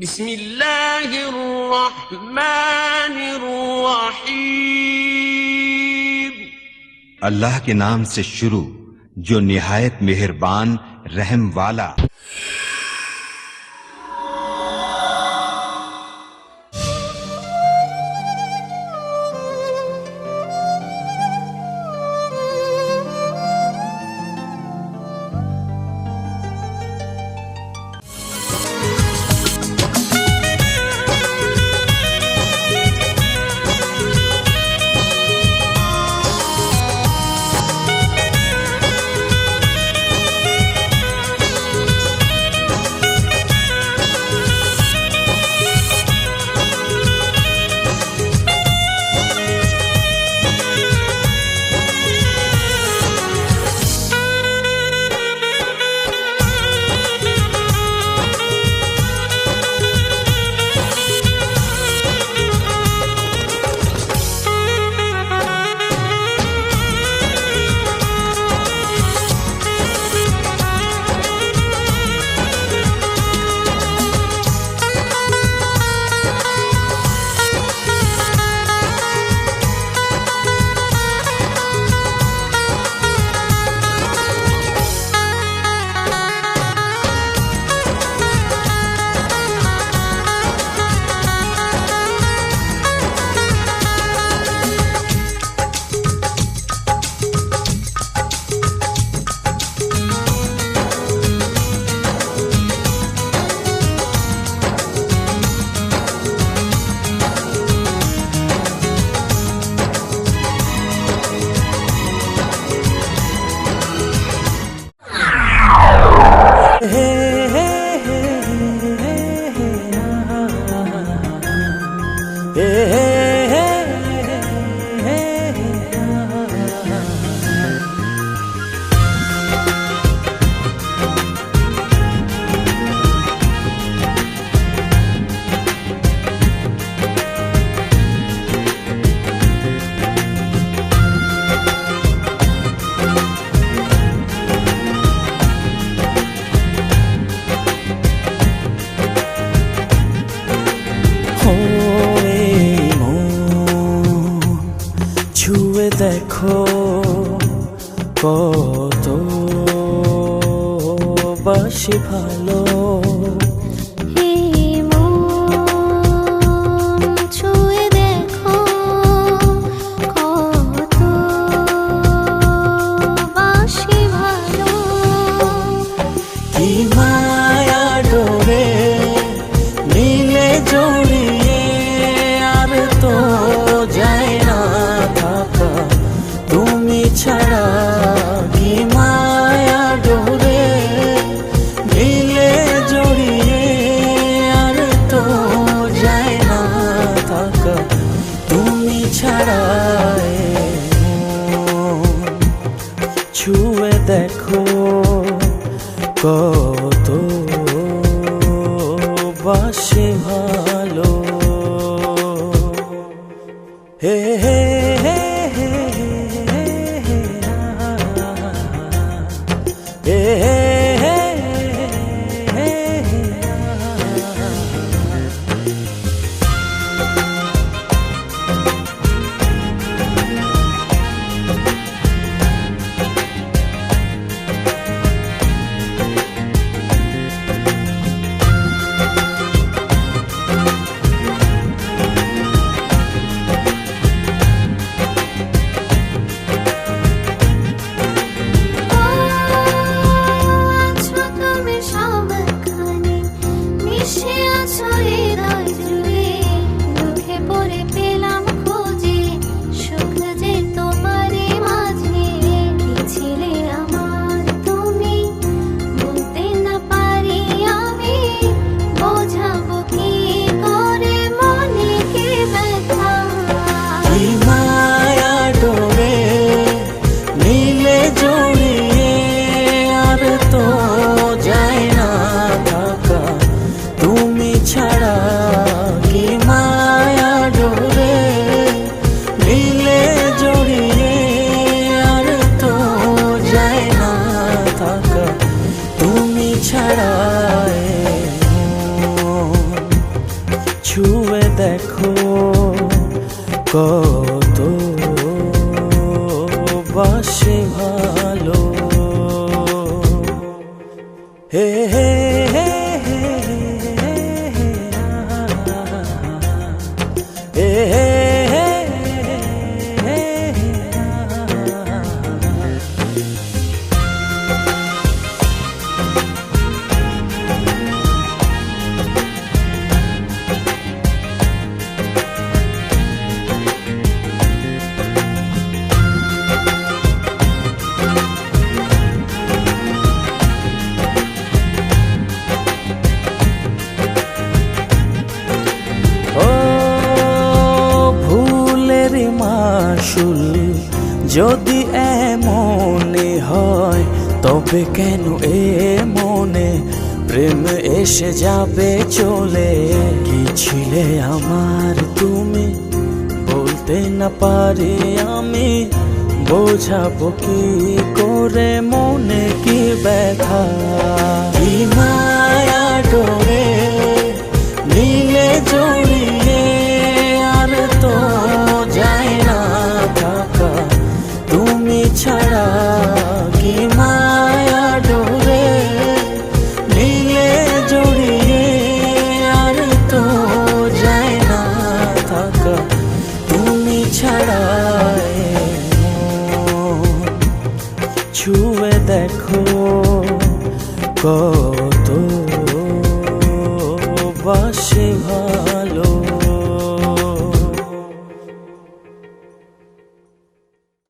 বিসমিল্লাহির রহমানির রহিম। अल्लाह के नाम से शुरू जो निहायत मेहरबान रहम वाला। দেখো কত বাসি ভালো ছুঁয়ে দেখো কত বাসি ভালো কি মায়া ডোরে নীলে জড়িয়ে আর তো যায় না থাকা তুমি ছাড়া কি মায়া ডোরে নীলে জড়িয়ে আর তো যায় না থাকা তুমি ছাড়া ছুঁয়ে দেখো কত বাসে ভালো হে হে হে হে হে হে ছুঁয়ে দেখো কত বাসি ভালো। হে হে হে হে হে হে মাসুল যদি এমনই হয়, তবে কেন এ মনে প্রেম এসে যাবে চলে? কি ছিলে আমার তুমি, বলতে না পারি আমি, বোঝাবো কি করে মনে কি ব্যথা? কি মায়া ডোরে নীলে জড়িয়ে আর তো যায় না থাকা তুমি ছাড়া। কি মায়া ডোরে নীলে জড়িয়ে আর তো যায় না থাকা তুমি ছাড়া। ছুঁয়ে দেখো কত বাসি ভালো।